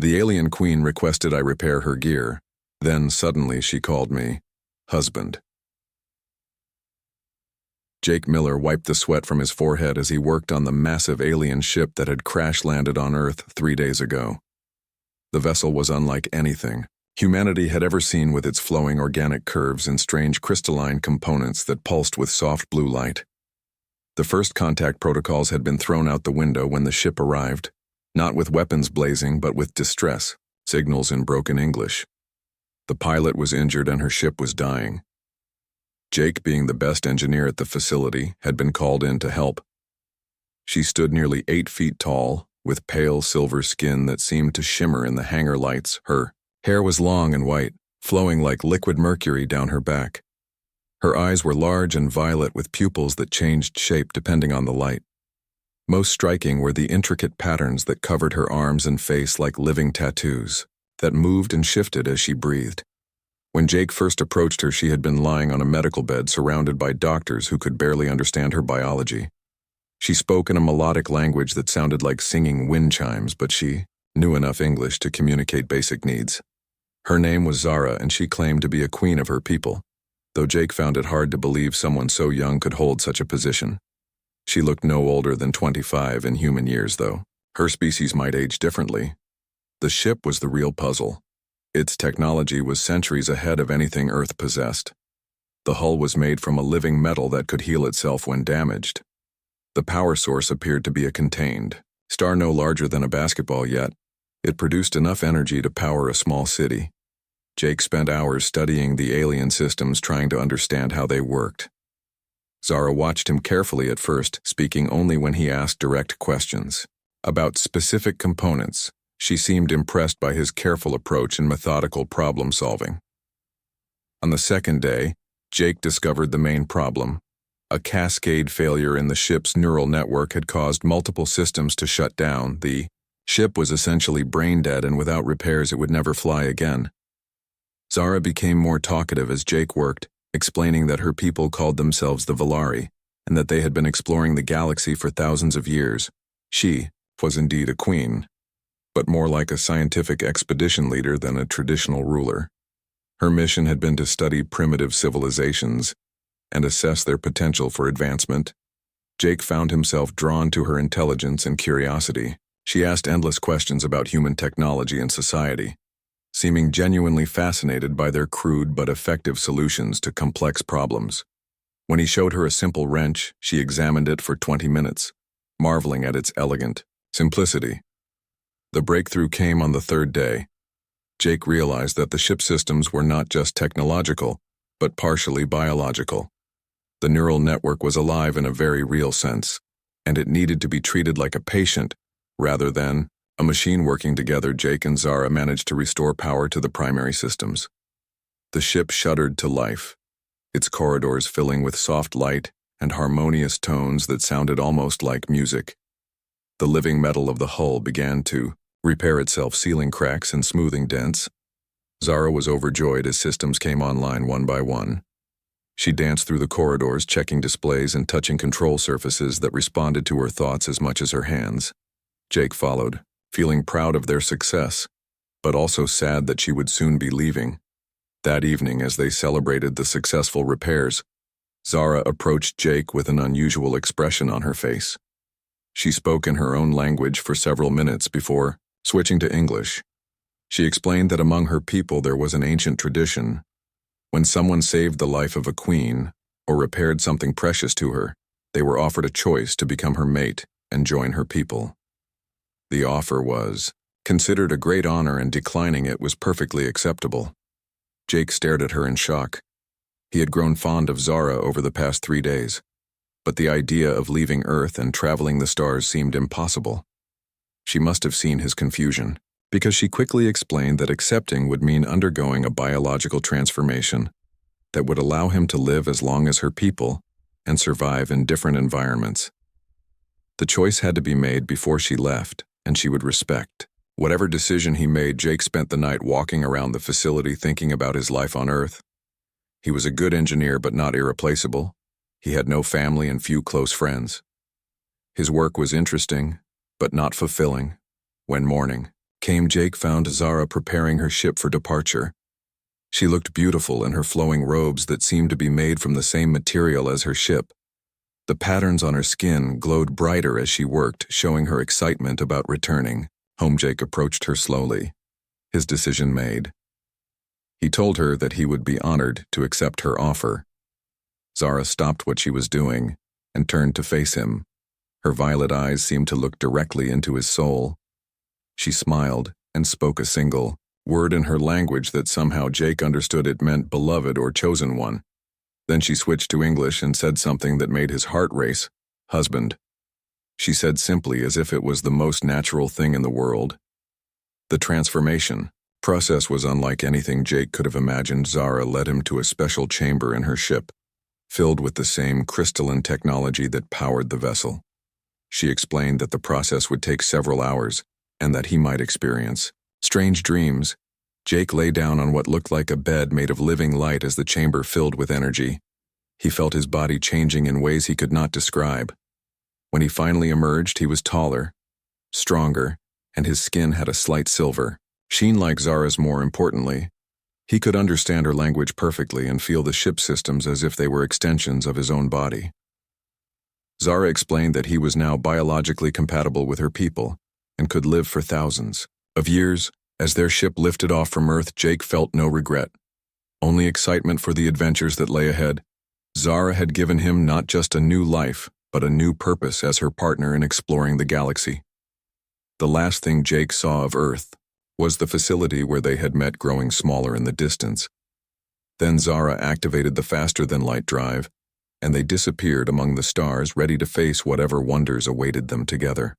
The alien queen requested I repair her gear. Then suddenly she called me husband. Jake Miller wiped the sweat from his forehead as he worked on the massive alien ship that had crash-landed on Earth 3 days ago. The vessel was unlike anything humanity had ever seen, with its flowing organic curves and strange crystalline components that pulsed with soft blue light. The first contact protocols had been thrown out the window when the ship arrived, not with weapons blazing but with distress signals in broken English. The pilot was injured and her ship was dying. Jake, being the best engineer at the facility, had been called in to help. She stood nearly 8 feet tall, with pale silver skin that seemed to shimmer in the hangar lights. Her hair was long and white, flowing like liquid mercury down her back. Her eyes were large and violet with pupils that changed shape depending on the light. Most striking were the intricate patterns that covered her arms and face like living tattoos, that moved and shifted as she breathed. When Jake first approached her, she had been lying on a medical bed surrounded by doctors who could barely understand her biology. She spoke in a melodic language that sounded like singing wind chimes, but she knew enough English to communicate basic needs. Her name was Zara, and she claimed to be a queen of her people, though Jake found it hard to believe someone so young could hold such a position. She looked no older than 25 in human years, though. Her species might age differently. The ship was the real puzzle. Its technology was centuries ahead of anything Earth possessed. The hull was made from a living metal that could heal itself when damaged. The power source appeared to be a contained star no larger than a basketball, yet it produced enough energy to power a small city. Jake spent hours studying the alien systems, trying to understand how they worked. Zara watched him carefully at first, speaking only when he asked direct questions about specific components. She seemed impressed by his careful approach and methodical problem-solving. On the second day, Jake discovered the main problem. A cascade failure in the ship's neural network had caused multiple systems to shut down. The ship was essentially brain-dead, and without repairs it would never fly again. Zara became more talkative as Jake worked, explaining that her people called themselves the Valari, and that they had been exploring the galaxy for thousands of years. She was indeed a queen, but more like a scientific expedition leader than a traditional ruler. Her mission had been to study primitive civilizations and assess their potential for advancement. Jake found himself drawn to her intelligence and curiosity. She asked endless questions about human technology and society, seeming genuinely fascinated by their crude but effective solutions to complex problems. When he showed her a simple wrench, she examined it for 20 minutes, marveling at its elegant simplicity. The breakthrough came on the third day. Jake realized that the ship systems were not just technological, but partially biological. The neural network was alive in a very real sense, and it needed to be treated like a patient rather than a machine. Working together, Jake and Zara managed to restore power to the primary systems. The ship shuddered to life, its corridors filling with soft light and harmonious tones that sounded almost like music. The living metal of the hull began to repair itself, sealing cracks and smoothing dents. Zara was overjoyed as systems came online one by one. She danced through the corridors, checking displays and touching control surfaces that responded to her thoughts as much as her hands. Jake followed, feeling proud of their success, but also sad that she would soon be leaving. That evening, as they celebrated the successful repairs, Zara approached Jake with an unusual expression on her face. She spoke in her own language for several minutes before switching to English. She explained that among her people there was an ancient tradition. When someone saved the life of a queen or repaired something precious to her, they were offered a choice to become her mate and join her people. The offer was considered a great honor, and declining it was perfectly acceptable. Jake stared at her in shock. He had grown fond of Zara over the past 3 days, but the idea of leaving Earth and traveling the stars seemed impossible. She must have seen his confusion, because she quickly explained that accepting would mean undergoing a biological transformation that would allow him to live as long as her people and survive in different environments. The choice had to be made before she left, and she would respect whatever decision he made. Jake spent the night walking around the facility thinking about his life on Earth. He was a good engineer but not irreplaceable. He had no family and few close friends. His work was interesting, but not fulfilling. When morning Jake found Zara preparing her ship for departure. She looked beautiful in her flowing robes that seemed to be made from the same material as her ship. The patterns on her skin glowed brighter as she worked, showing her excitement about returning. Jake approached her slowly, his decision made. He told her that he would be honored to accept her offer. Zara stopped what she was doing and turned to face him. Her violet eyes seemed to look directly into his soul. She smiled and spoke a single word in her language that somehow Jake understood it meant beloved or chosen one. Then she switched to English and said something that made his heart race. Husband. She said simply as if it was the most natural thing in the world. The transformation process was unlike anything Jake could have imagined. Zara led him to a special chamber in her ship, filled with the same crystalline technology that powered the vessel. She explained that the process would take several hours and that he might experience strange dreams. Jake lay down on what looked like a bed made of living light as the chamber filled with energy. He felt his body changing in ways he could not describe. When he finally emerged, he was taller, stronger, and his skin had a slight silver sheen like Zara's. More importantly, he could understand her language perfectly and feel the ship systems as if they were extensions of his own body. Zara explained that he was now biologically compatible with her people and could live for thousands of years. As their ship lifted off from Earth, Jake felt no regret, only excitement for the adventures that lay ahead. Zara had given him not just a new life, but a new purpose as her partner in exploring the galaxy. The last thing Jake saw of Earth was the facility where they had met growing smaller in the distance. Then Zara activated the faster-than-light drive, and they disappeared among the stars, ready to face whatever wonders awaited them together.